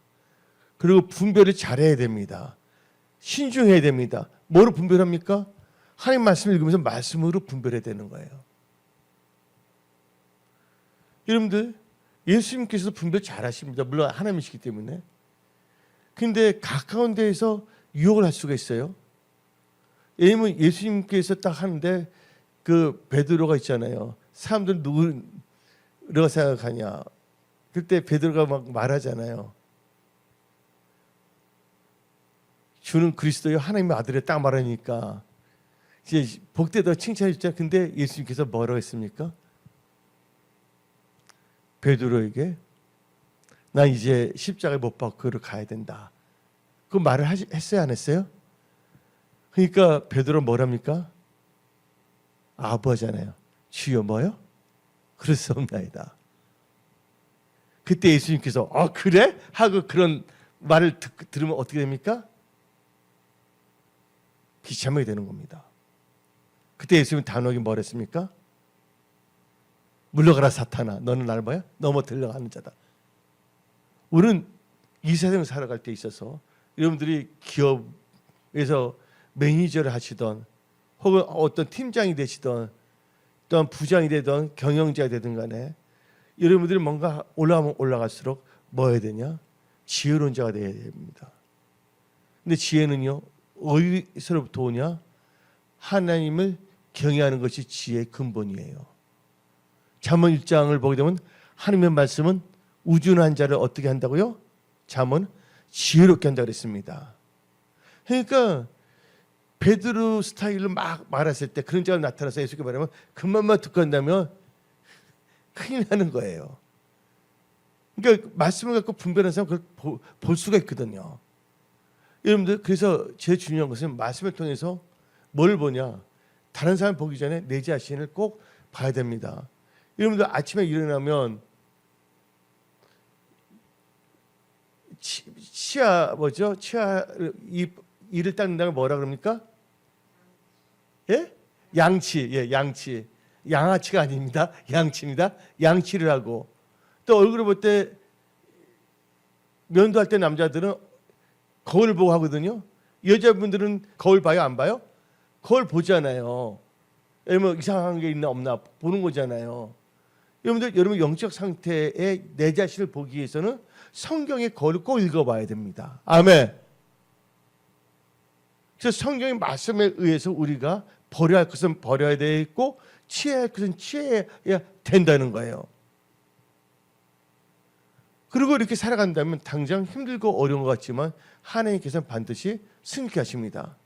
그리고 분별을 잘해야 됩니다. 신중해야 됩니다. 뭐로 분별합니까? 하나님 말씀을 읽으면서 말씀으로 분별해야 되는 거예요. 여러분들 예수님께서 분별 잘하십니다. 물론 하나님이시기 때문에. 근데 가까운 데에서 유혹을 할 수가 있어요. 왜냐면 예수님께서 딱 하는데 그 베드로가 있잖아요. 사람들 누구라고 생각하냐. 그때 베드로가 막 말하잖아요. 주는 그리스도요 하나님의 아들의 딱 말하니까 이제 복되다 칭찬해 주자. 근데 예수님께서 뭐라고 했습니까? 베드로에게 난 이제 십자가에 못 박고 그로 가야 된다. 그 말을 했어요 안 했어요? 그러니까 베드로 뭐랍니까? 아버잖아요. 주여 뭐요? 그럴 수 없나이다. 그때 예수님께서 그래? 하고 그런 말을 들으면 어떻게 됩니까? 비참하게 되는 겁니다. 그때 예수님은 단호하게 뭘 했습니까? 물러가라 사탄아. 너는 나를 뭐야? 넘어들려가는 자다. 우리는 이 세상을 살아갈 때 있어서 여러분들이 기업에서 매니저를 하시던 혹은 어떤 팀장이 되시던 또한 부장이 되던 경영자가 되든 간에 여러분들이 뭔가 올라가면 올라갈수록 뭐 해야 되냐? 지혜로운 자가 되어야 됩니다. 근데 지혜는요 어디서부터 오냐? 하나님을 경외하는 것이 지혜의 근본이에요. 잠언 1장을 보게 되면 하나님의 말씀은 우둔한 자를 어떻게 한다고요? 잠언 지혜롭게 한다고 그랬습니다. 그러니까 베드로 스타일로 막 말했을 때 그런 자가 나타나서 예수께 말하면 그만만 듣고 한다면 큰일 나는 거예요. 그러니까 말씀을 갖고 분별하는 사람 그걸 볼 수가 있거든요. 여러분들 그래서 제일 중요한 것은 말씀을 통해서 뭘 보냐? 다른 사람 보기 전에 내 자신을 꼭 봐야 됩니다. 여러분들 아침에 일어나면 치아 뭐죠? 치아 이를 닦는다는 뭐라 그럽니까? 예? 양치. 예, 양치. 양아치가 아닙니다. 양치입니다. 양치를 하고 또 얼굴을 볼 때 면도할 때 남자들은 거울 보고 하거든요. 여자분들은 거울 봐요, 안 봐요? 거울 보잖아요. 뭐 이상한 게 있나 없나 보는 거잖아요. 여러분들 여러분 영적 상태의 내 자신을 보기 위해서는 성경의 거울을 꼭 읽어봐야 됩니다. 아멘. 그래서 성경의 말씀에 의해서 우리가 버려야 할 것은 버려야 되고 취해야 할 것은 취해야 된다는 거예요. 그리고 이렇게 살아간다면 당장 힘들고 어려운 것 같지만 하나님께서는 반드시 승리케 하십니다.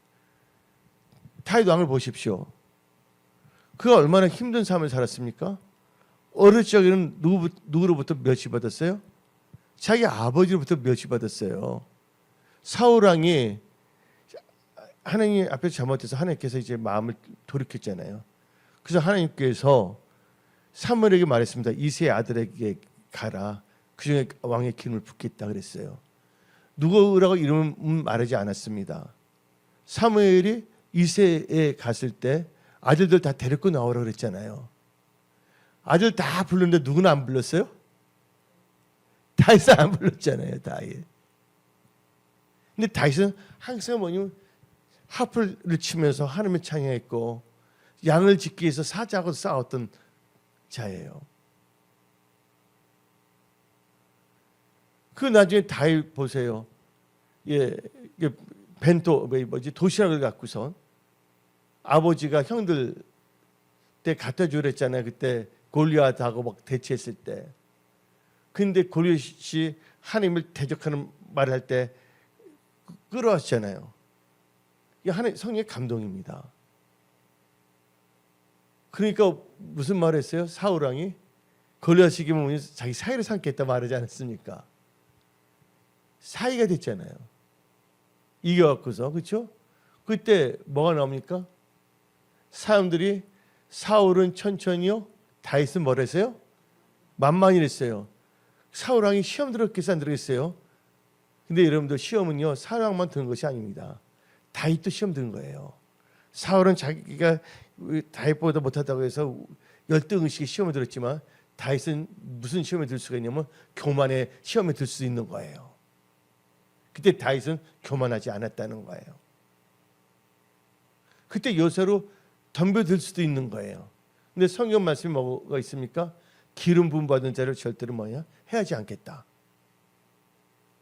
다윗 왕을 보십시오. 그가 얼마나 힘든 삶을 살았습니까? 어릴 적에는 누구로부터 멸시받았어요? 자기 아버지로부터 멸시받았어요. 사울 왕이 하나님 앞에서 잘못해서 하나님께서 이제 마음을 돌이켰잖아요. 그래서 하나님께서 사무엘에게 말했습니다. 이새의 아들에게 가라. 그중에 왕의 기름을 붓겠다 그랬어요. 누구라고 이름은 말하지 않았습니다. 사무엘이 이새에 갔을 때 아들들 다 데리고 나오라 그랬잖아요. 아들 다 불렀는데 누구는 안 불렀어요? 다윗은 안 불렀잖아요. 다윗. 근데 다윗은 항상 뭐냐면 하프를 치면서 하나님을 찬양했고 양을 짓기 위해서 사자하고 싸웠던 자예요. 그 나중에 다윗 보세요. 예, 벤토 뭐지 도시락을 갖고선 아버지가 형들 때 갖다 주랬잖아요. 그때 골리앗하고 막 대치했을 때. 근데 골리앗이 하나님을 대적하는 말을 할 때 끌어왔잖아요. 이게 하나님 성령의 감동입니다. 그러니까 무슨 말을 했어요? 사울 왕이 골리앗이 이기면 자기 사이를 삼겠다 말하지 않았습니까? 사이가 됐잖아요. 이겨갖고서 그렇죠? 그때 뭐가 나옵니까? 사람들이 사울은 천천히요, 다윗은 뭐랬어요? 만만이랬어요. 사울 왕이 시험 들었겠어 안 들었겠어요? 근데 여러분들 시험은요 사울 왕만 드는 것이 아닙니다. 다윗도 시험 드는 거예요. 사울은 자기가 다윗보다 못하다고 해서 열등의식의 시험을 들었지만 다윗은 무슨 시험에 들 수가 있냐면 교만의 시험에 들 수 있는 거예요. 그때 다윗은 교만하지 않았다는 거예요. 그때 요새로 덤벼들 수도 있는 거예요. 근데 성경 말씀이 뭐가 있습니까? 기름 부음 받은 자를 절대로 뭐냐? 해하지 않겠다.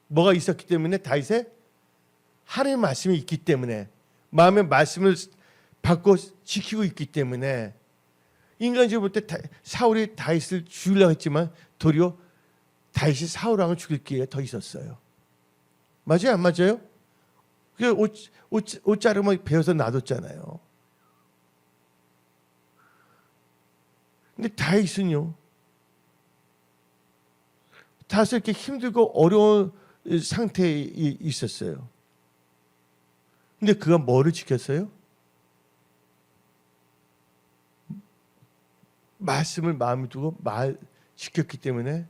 뭐가 있었기 때문에 다윗의 하나님의 말씀이 있기 때문에 마음의 말씀을 받고 지키고 있기 때문에 인간적으로 볼 때 사울이 다윗을 죽이려고 했지만 도리어 다윗이 사울 왕을 죽일 기회가 더 있었어요. 맞아요, 안 맞아요? 그 옷 자르면 베어서 놔뒀잖아요. 근데 다윗은요, 다윗이 이렇게 힘들고 어려운 상태에 있었어요. 근데 그가 뭐를 지켰어요? 말씀을 마음에 두고 지켰기 때문에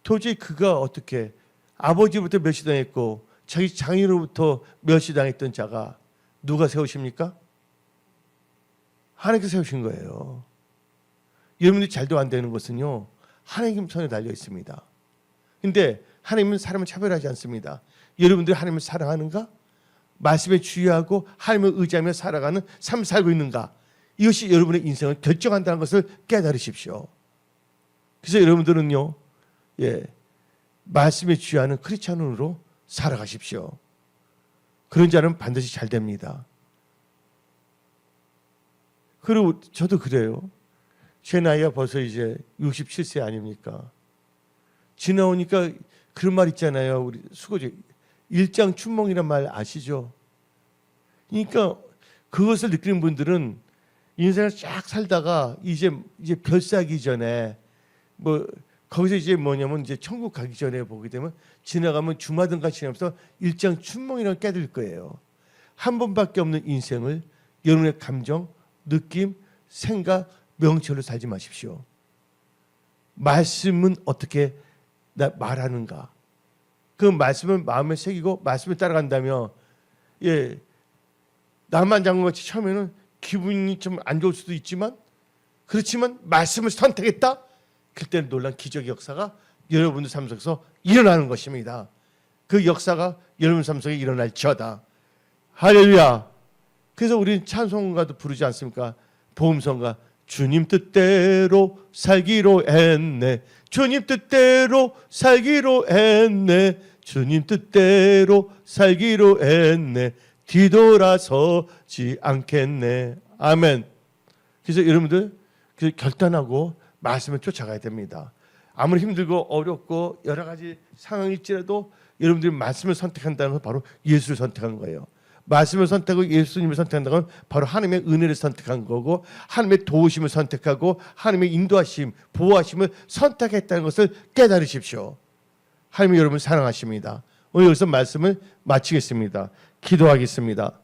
도저히 그가 어떻게 아버지부터 멸시당했고 자기 장인으로부터 멸시당했던 자가 누가 세우십니까? 하나님께서 세우신 거예요. 여러분들이 잘도 안 되는 것은요 하나님 손에 달려 있습니다. 근데 하나님은 사람을 차별하지 않습니다. 여러분들이 하나님을 사랑하는가? 말씀에 주의하고 하나님을 의지하며 살아가는 삶을 살고 있는가? 이것이 여러분의 인생을 결정한다는 것을 깨달으십시오. 그래서 여러분들은요, 말씀에 주의하는 크리스찬으로 살아가십시오. 그런 자는 반드시 잘 됩니다. 그리고 저도 그래요. 제 나이가 벌써 이제 67세 아닙니까? 지나오니까 그런 말 있잖아요. 우리 수고지 일장춘몽이란 말 아시죠? 그러니까 그것을 느끼는 분들은 인생을 쫙 살다가 이제 별사기 전에 뭐 거기서 이제 뭐냐면 이제 천국 가기 전에 보게 되면 지나가면 주마등같이 지나면서 일장춘몽이라는 깨달을 거예요. 한 번밖에 없는 인생을 여러분의 감정, 느낌, 생각, 명철로 살지 마십시오. 말씀은 어떻게 말하는가? 그 말씀을 마음에 새기고 말씀을 따라간다면 나만 장군같이 처음에는 기분이 좀 안 좋을 수도 있지만 그렇지만 말씀을 선택했다? 그때는 놀란 기적의 역사가 여러분들 삶 속에서 일어나는 것입니다. 그 역사가 여러분 삶 속에 일어날지어다. 할렐루야. 그래서 우리는 찬송가도 부르지 않습니까? 보험성가 주님 뜻대로 살기로 했네. 주님 뜻대로 살기로 했네. 주님 뜻대로 살기로 했네. 뒤돌아서지 않겠네. 아멘. 그래서 여러분들 결단하고 말씀을 쫓아가야 됩니다. 아무리 힘들고 어렵고 여러 가지 상황일지라도 여러분들이 말씀을 선택한다는 건 바로 예수를 선택한 거예요. 말씀을 선택하고 예수님을 선택한다는 건 바로 하나님의 은혜를 선택한 거고 하나님의 도우심을 선택하고 하나님의 인도하심, 보호하심을 선택했다는 것을 깨달으십시오. 하나님이 여러분을 사랑하십니다. 오늘 여기서 말씀을 마치겠습니다. 기도하겠습니다.